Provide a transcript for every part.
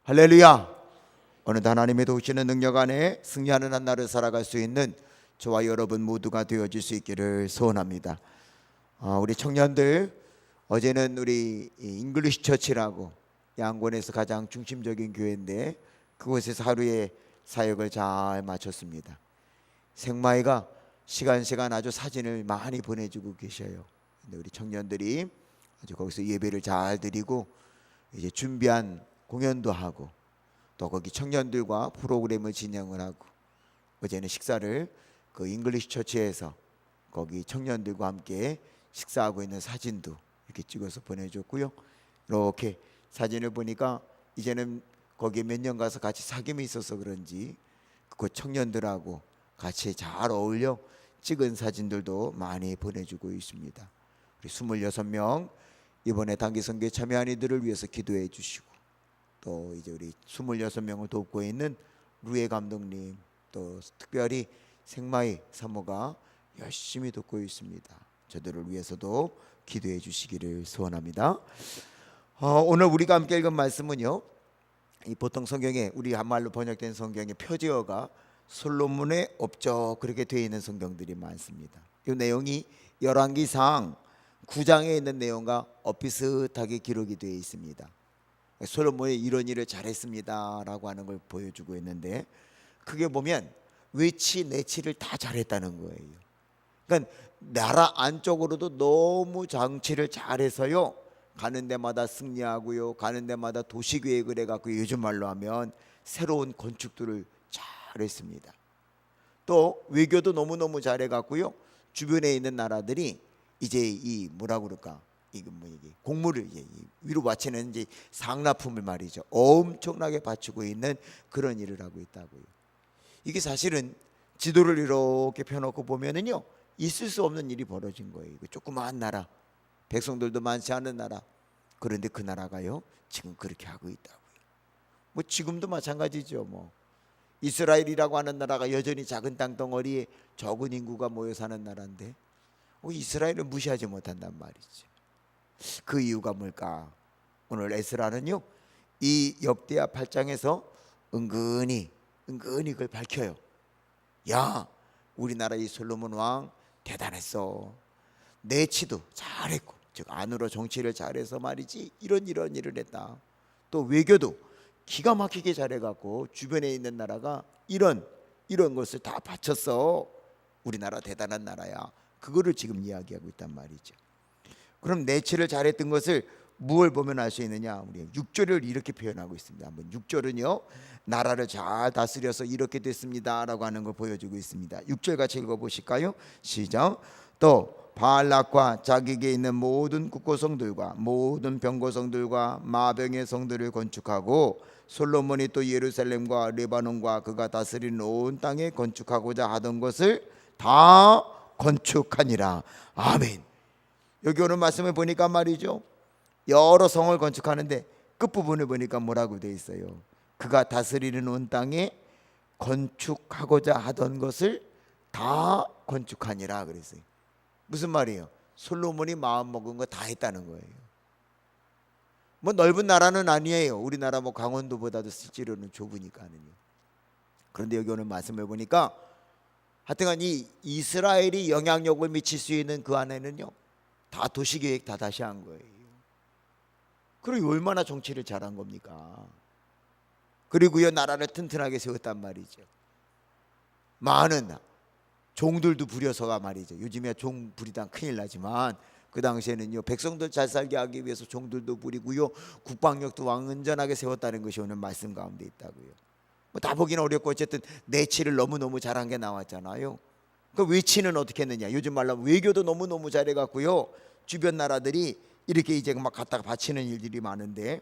할렐루야. 오늘 하나님의 도우시는 능력 안에 승리하는 한 날을 살아갈 수 있는 저와 여러분 모두가 되어질 수 있기를 소원합니다. 우리 청년들, 어제는 우리 잉글리시 처치라고 양곤에서 가장 중심적인 교회인데 그곳에서 하루의 사역을 잘 마쳤습니다. 생마이가 시간 아주 사진을 많이 보내주고 계셔요. 근데 우리 청년들이 아주 거기서 예배를 잘 드리고 이제 준비한 공연도 하고 또 거기 청년들과 프로그램을 진행을 하고, 어제는 식사를 그 잉글리시 처치에서 거기 청년들과 함께 식사하고 있는 사진도 이렇게 찍어서 보내줬고요. 이렇게 사진을 보니까 이제는 거기에 몇 년 가서 같이 사귐이 있어서 그런지 그 청년들하고 같이 잘 어울려 찍은 사진들도 많이 보내주고 있습니다. 우리 26명 이번에 단기 선교에 참여한 이들을 위해서 기도해 주시고, 또 이제 우리 26명을 돕고 있는 루에 감독님, 또 특별히 생마이 사모가 열심히 돕고 있습니다. 저들을 위해서도 기도해 주시기를 소원합니다. 오늘 우리가 함께 읽은 말씀은요, 이 보통 성경에 우리 한말로 번역된 성경의 표제어가 솔로몬의 업적 그렇게 되어 있는 성경들이 많습니다. 이 내용이 열왕기상 9장에 있는 내용과 엇비슷하게 기록이 되어 있습니다. 솔로몬이 이런 일을 잘했습니다 라고 하는 걸 보여주고 있는데, 크게 보면 외치 내치를 다 잘했다는 거예요. 그러니까 나라 안쪽으로도 너무 장치를 잘해서요, 가는 데마다 승리하고요, 가는 데마다 도시계획을 해갖고 요즘 말로 하면 새로운 건축들을 잘했습니다. 또 외교도 너무너무 잘해갖고요, 주변에 있는 나라들이 이제 이 뭐라고 그럴까, 이게 곡물을 위로 바치는 이제 상납품을 말이죠, 엄청나게 바치고 있는 그런 일을 하고 있다고요. 이게 사실은 지도를 이렇게 펴놓고 보면은요, 있을 수 없는 일이 벌어진 거예요. 조그마한 나라, 백성들도 많지 않은 나라, 그런데 그 나라가요 지금 그렇게 하고 있다고요. 뭐 지금도 마찬가지죠. 뭐 이스라엘이라고 하는 나라가 여전히 작은 땅덩어리에 적은 인구가 모여 사는 나라인데 이스라엘을 무시하지 못한단 말이죠. 그 이유가 뭘까? 오늘 에스라는요 이 역대하 8장에서 은근히 그걸 밝혀요. 야, 우리나라 이 솔로몬 왕 대단했어. 내치도 잘했고, 즉 안으로 정치를 잘해서 말이지 이런 일을 했다. 또 외교도 기가 막히게 잘해갖고 주변에 있는 나라가 이런 것을 다 바쳤어. 우리나라 대단한 나라야. 그거를 지금 이야기하고 있단 말이죠. 그럼 내치를 잘했던 것을 무엇을 보면 알 수 있느냐? 우리 6절을 이렇게 표현하고 있습니다. 한번 6절은요, 나라를 잘 다스려서 이렇게 됐습니다 라고 하는 걸 보여주고 있습니다. 6절 같이 읽어보실까요? 시작. 또 바알락과 자기에게 있는 모든 국고성들과 모든 병거성들과 마병의 성들을 건축하고, 솔로몬이 또 예루살렘과 레바논과 그가 다스리는 온 땅에 건축하고자 하던 것을 다 건축하니라. 아멘. 여기 오는 말씀을 보니까 말이죠, 여러 성을 건축하는데 끝부분을 보니까 뭐라고 되어 있어요? 그가 다스리는 온 땅에 건축하고자 하던 것을 다 건축하니라 그랬어요. 무슨 말이에요? 솔로몬이 마음 먹은 거 다 했다는 거예요. 뭐 넓은 나라는 아니에요. 우리나라 뭐 강원도보다도 실제로는 좁으니까는요. 그런데 여기 오는 말씀을 보니까 하여튼간 이 이스라엘이 영향력을 미칠 수 있는 그 안에는요 다 도시계획 다 다시 한 거예요. 그리고 얼마나 정치를 잘한 겁니까? 그리고요 나라를 튼튼하게 세웠단 말이죠. 많은 종들도 부려서가 말이죠. 요즘에 종 부리다 큰일 나지만 그 당시에는요 백성들 잘 살게 하기 위해서 종들도 부리고요, 국방력도 완전하게 세웠다는 것이 오늘 말씀 가운데 있다고요. 뭐 다 보기는 어렵고 어쨌든 내치를 너무너무 잘한 게 나왔잖아요. 그 외치는 어떻게 했느냐? 요즘 말로 하면 외교도 너무너무 잘해갖고요, 주변 나라들이 이렇게 이제 막 갖다가 바치는 일들이 많은데,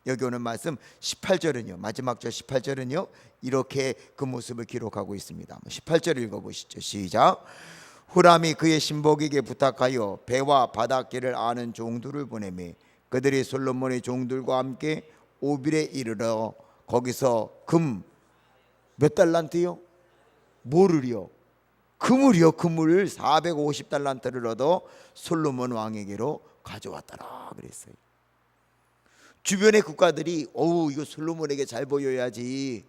여기 오는 말씀 18절은요, 마지막 절 18절은요 이렇게 그 모습을 기록하고 있습니다. 18절 읽어보시죠. 시작. 후람이 그의 신복에게 부탁하여 배와 바닷길을 아는 종들을 보내매 그들이 솔로몬의 종들과 함께 오빌에 이르러 거기서 금 몇 달란트요? 뭐를요? 금을요, 금을 450달란트를 얻어 솔로몬 왕에게로 가져왔더라 그랬어요. 주변의 국가들이 이거 솔로몬에게 잘 보여야지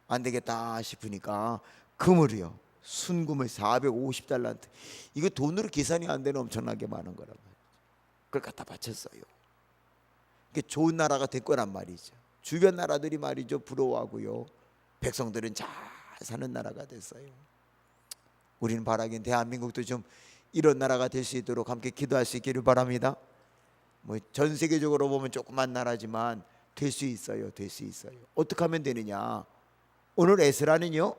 안 되겠다 싶으니까 금을요, 순금을 450달란트, 이거 돈으로 계산이 안 되는 엄청나게 많은 거란 말이에요. 그걸 갖다 바쳤어요. 이게 좋은 나라가 될 거란 말이죠. 주변 나라들이 말이죠 부러워하고요, 백성들은 잘 사는 나라가 됐어요. 우리는 바라긴 대한민국도 좀 이런 나라가 될 수 있도록 함께 기도할 수 있기를 바랍니다. 뭐 전 세계적으로 보면 조그만 나라지만 될 수 있어요. 될 수 있어요. 어떻게 하면 되느냐? 오늘 에스라는요,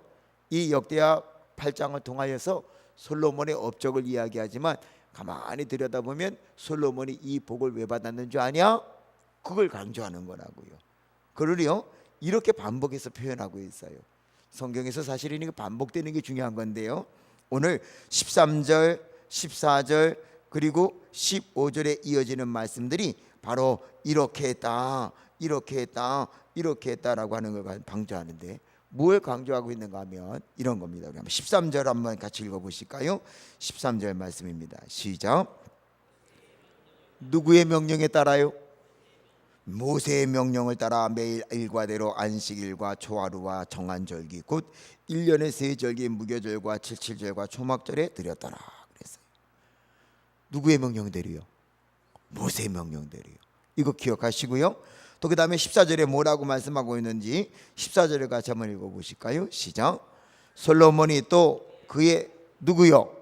이 역대하 8장을 통하여서 솔로몬의 업적을 이야기하지만 가만히 들여다보면 솔로몬이 이 복을 왜 받았는 줄 아냐? 그걸 강조하는 거라고요. 그러려 이렇게 반복해서 표현하고 있어요. 성경에서 사실은 이거 반복되는 게 중요한 건데요, 오늘 13절, 14절 그리고 15절에 이어지는 말씀들이 바로 이렇게 했다, 이렇게 했다, 이렇게 했다라고 하는 걸 강조하는데, 뭘 강조하고 있는가 하면 이런 겁니다. 우리 한번 13절 한번 같이 읽어보실까요? 13절 말씀입니다. 시작. 누구의 명령에 따라요? 모세의 명령을 따라 매일 일과대로 안식일과 초하루와 정한절기 곧 1년의 세 절기 무교절과 칠칠절과 초막절에 드렸더라 그랬어요. 누구의 명령대로요? 모세의 명령대로요. 이거 기억하시고요. 또 그 다음에 14절에 뭐라고 말씀하고 있는지 14절을 같이 한번 읽어보실까요? 시작. 솔로몬이 또 그의 누구요?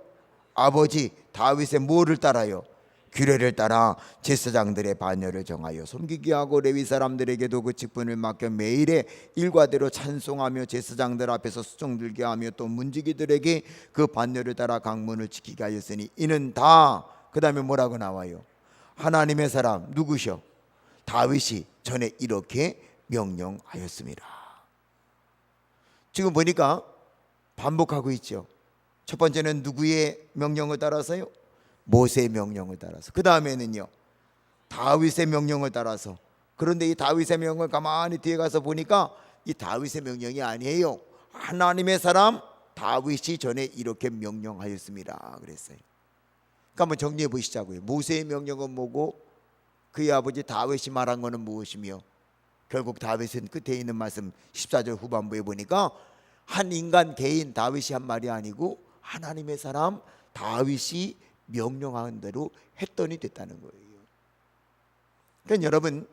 아버지 다윗의 뭐를 따라요? 규례를 따라 제사장들의 반열을 정하여 섬기게 하고 레위 사람들에게도 그 직분을 맡겨 매일의 일과대로 찬송하며 제사장들 앞에서 수종 들게 하며 또 문지기들에게 그 반열을 따라 강문을 지키게 하였으니 이는 다, 그 다음에 뭐라고 나와요? 하나님의 사람 누구셔? 다윗이 전에 이렇게 명령하였습니다. 지금 보니까 반복하고 있죠. 첫 번째는 누구의 명령을 따라서요? 모세의 명령을 따라서. 그 다음에는요, 다윗의 명령을 따라서. 그런데 이 다윗의 명령을 가만히 뒤에 가서 보니까 이 다윗의 명령이 아니에요. 하나님의 사람 다윗이 전에 이렇게 명령하였습니다 그랬어요. 그러니까 한번 정리해 보시자고요. 모세의 명령은 뭐고 그의 아버지 다윗이 말한 것은 무엇이며, 결국 다윗은 끝에 있는 말씀 14절 후반부에 보니까 한 인간 개인 다윗이 한 말이 아니고 하나님의 사람 다윗이 명령한 대로 했더니 됐다는 거예요. 그러니까 여러분,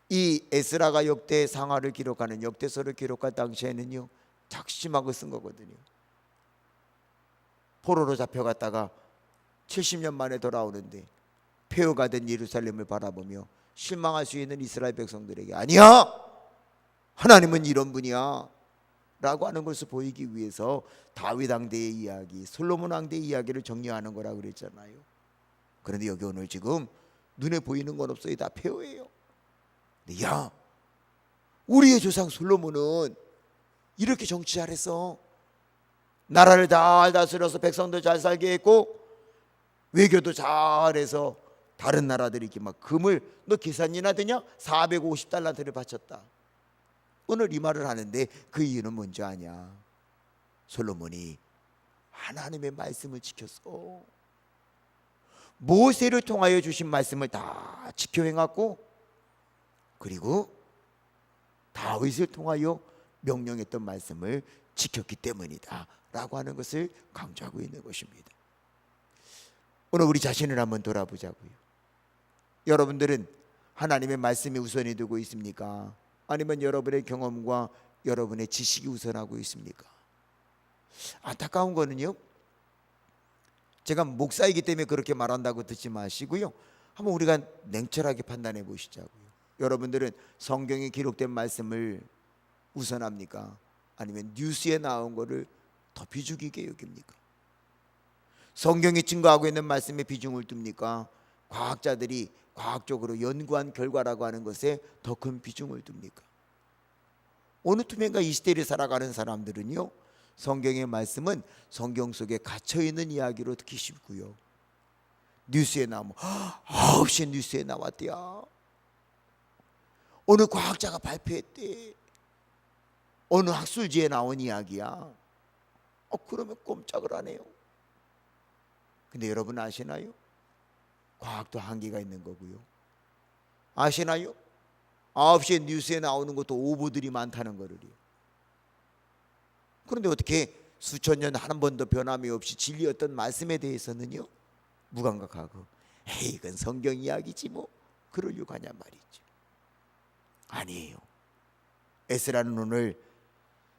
이 에스라가 역대 상하를 기록하는 역대서를 기록할 당시에는요, 작심하고 쓴 거거든요. 포로로 잡혀갔다가 70년 만에 돌아오는데 폐허가 된 예루살렘을 바라보며 실망할 수 있는 이스라엘 백성들에게 아니야, 하나님은 이런 분이야 라고 하는 것을 보이기 위해서 다윗 왕대의 이야기, 솔로몬 왕대의 이야기를 정리하는 거라고 그랬잖아요. 그런데 여기 오늘 지금 눈에 보이는 건 없어요. 다 폐허예요. 근데 야, 우리의 조상 솔로몬은 이렇게 정치 잘했어. 나라를 잘 다스려서 백성들 잘 살게 했고 외교도 잘해서 다른 나라들이 이렇게 막 금을, 너 계산이나 되냐? 450달란트를 바쳤다. 오늘 이 말을 하는데 그 이유는 뭔지 아냐? 솔로몬이 하나님의 말씀을 지켰어. 모세를 통하여 주신 말씀을 다 지켜 행했고, 그리고 다윗을 통하여 명령했던 말씀을 지켰기 때문이다 라고 하는 것을 강조하고 있는 것입니다. 오늘 우리 자신을 한번 돌아보자고요. 여러분들은 하나님의 말씀이 우선이 되고 있습니까? 아니면 여러분의 경험과 여러분의 지식이 우선하고 있습니까? 안타까운 거는요, 제가 목사이기 때문에 그렇게 말한다고 듣지 마시고요, 한번 우리가 냉철하게 판단해 보시자고요. 여러분들은 성경에 기록된 말씀을 우선합니까? 아니면 뉴스에 나온 거를 더 비중있게 여깁니까? 성경이 증거하고 있는 말씀에 비중을 둡니까? 과학자들이 과학적으로 연구한 결과라고 하는 것에 더 큰 비중을 둡니까? 어느 투명과 이 시대를 살아가는 사람들은요, 성경의 말씀은 성경 속에 갇혀있는 이야기로 듣기 쉽고요, 뉴스에 나오면 9시에 뉴스에 나왔대야, 어느 과학자가 발표했대, 어느 학술지에 나온 이야기야. 그러면 꼼짝을 안 해요. 근데 여러분 아시나요? 과학도 한계가 있는 거고요, 아시나요? 9시에 뉴스에 나오는 것도 오보들이 많다는 거를요. 그런데 어떻게 수천 년 한 번도 변함이 없이 진리였던 말씀에 대해서는요 무감각하고 에이 이건 성경 이야기지 뭐 그러려고 하냐 말이죠. 아니에요. 에스라는 오늘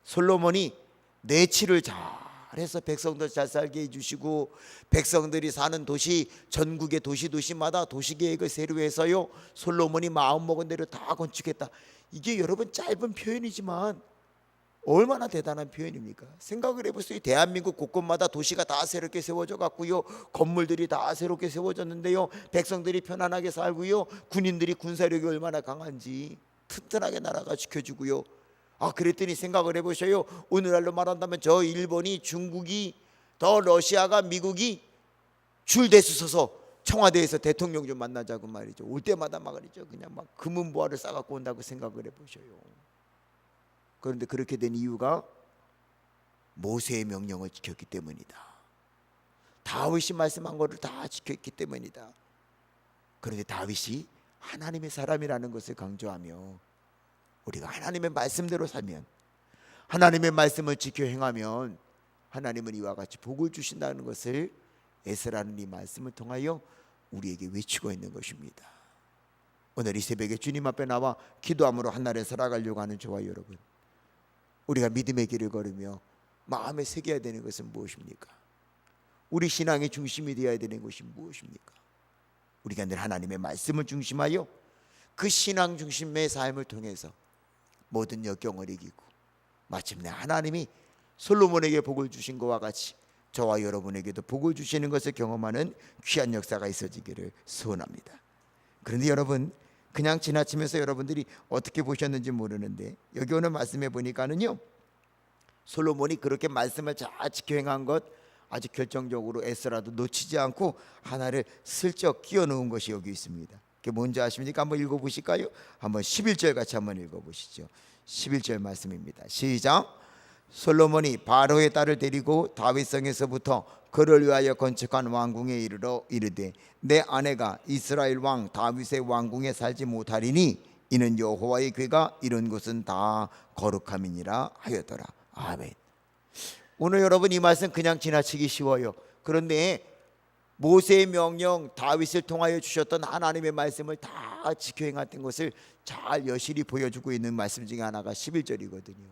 솔로몬이 내치를 잘해서 백성들 잘 살게 해주시고 백성들이 사는 도시 전국의 도시마다 도시계획을 새로 해서요 솔로몬이 마음먹은 대로 다 건축했다. 이게 여러분 짧은 표현이지만 얼마나 대단한 표현입니까? 생각을 해보세요. 대한민국 곳곳마다 도시가 다 새롭게 세워져 갔고요 건물들이 다 새롭게 세워졌는데요 백성들이 편안하게 살고요 군인들이 군사력이 얼마나 강한지 튼튼하게 나라가 지켜주고요. 그랬더니 생각을 해보셔요. 오늘날로 말한다면 저 일본이 중국이 더 러시아가 미국이 줄 대수서서 청와대에서 대통령 좀 만나자고 말이죠. 올 때마다 말이죠 그냥 막 금은보화를 싸갖고 온다고 생각을 해보셔요. 그런데 그렇게 된 이유가 모세의 명령을 지켰기 때문이다. 다윗이 말씀한 것을 다 지켰기 때문이다. 그런데 다윗이 하나님의 사람이라는 것을 강조하며 우리가 하나님의 말씀대로 살면 하나님의 말씀을 지켜 행하면 하나님은 이와 같이 복을 주신다는 것을 에스라는 이 말씀을 통하여 우리에게 외치고 있는 것입니다. 오늘 이 새벽에 주님 앞에 나와 기도함으로 한날에 살아가려고 하는 저와 여러분, 우리가 믿음의 길을 걸으며 마음에 새겨야 되는 것은 무엇입니까? 우리 신앙의 중심이 되어야 되는 것이 무엇입니까? 우리가 늘 하나님의 말씀을 중심하여 그 신앙 중심의 삶을 통해서 모든 역경을 이기고 마침내 하나님이 솔로몬에게 복을 주신 것과 같이 저와 여러분에게도 복을 주시는 것을 경험하는 귀한 역사가 있어지기를 소원합니다. 그런데 여러분, 그냥 지나치면서 여러분들이 어떻게 보셨는지 모르는데 여기 오늘 말씀해 보니까는요 솔로몬이 그렇게 말씀을 잘 지켜 행한 것 아주 결정적으로 에스라도 놓치지 않고 하나를 슬쩍 끼워 넣은 것이 여기 있습니다. 그게 뭔지 아십니까? 한번 읽어보실까요? 한번 11절 같이 한번 읽어보시죠. 11절 말씀입니다. 시작. 솔로몬이 바로의 딸을 데리고 다윗성에서부터 그를 위하여 건축한 왕궁에 이르러 이르되 내 아내가 이스라엘 왕 다윗의 왕궁에 살지 못하리니 이는 여호와의 궤가 이런 곳은 다 거룩함이니라 하였더라. 아멘. 오늘 여러분 이 말씀 그냥 지나치기 쉬워요. 그런데 모세의 명령 다윗을 통하여 주셨던 하나님의 말씀을 다 지켜 행했던 것을 잘 여실히 보여주고 있는 말씀 중에 하나가 11절이거든요.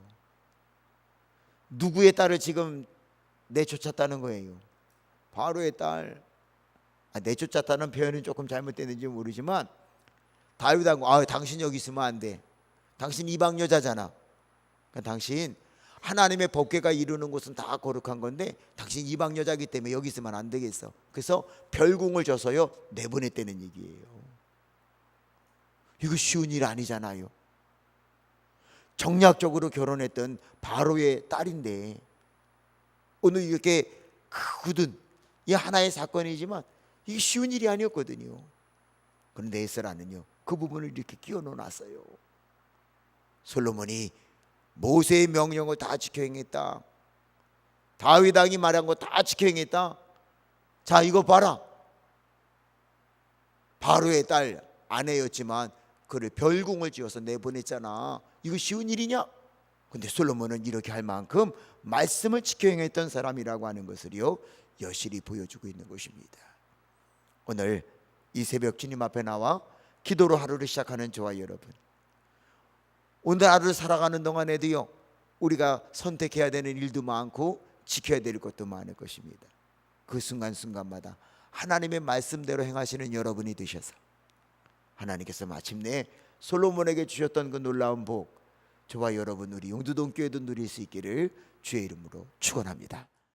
누구의 딸을 지금 내쫓았다는 거예요? 바로의 딸. 내쫓았다는 표현은 조금 잘못됐는지 모르지만 다윗하고 당신 여기 있으면 안 돼. 당신 이방 여자잖아. 그러니까 당신 하나님의 법궤가 이루는 곳은 다 거룩한 건데 당신 이방 여자이기 때문에 여기 있으면 안 되겠어. 그래서 별궁을 줘서요 내보냈다는 얘기예요. 이거 쉬운 일 아니잖아요. 정략적으로 결혼했던 바로의 딸인데 오늘 이렇게 크거든. 이 하나의 사건이지만 이게 쉬운 일이 아니었거든요. 그런데 에스라는요 그 부분을 이렇게 끼워 넣어놨어요. 솔로몬이 모세의 명령을 다 지켜 행했다. 다윗 왕이 말한 거 다 지켜 행했다. 자 이거 봐라. 바로의 딸 아내였지만 그를 별궁을 지어서 내보냈잖아. 이거 쉬운 일이냐? 근데 솔로몬은 이렇게 할 만큼 말씀을 지켜 행했던 사람이라고 하는 것을요 여실히 보여주고 있는 것입니다. 오늘 이 새벽 주님 앞에 나와 기도로 하루를 시작하는 저와 여러분, 오늘 하루를 살아가는 동안에도요 우리가 선택해야 되는 일도 많고 지켜야 될 것도 많을 것입니다. 그 순간순간마다 하나님의 말씀대로 행하시는 여러분이 되셔서 하나님께서 마침내 솔로몬에게 주셨던 그 놀라운 복 저와 여러분 우리 용두동 교회도 누릴 수 있기를 주의 이름으로 축원합니다.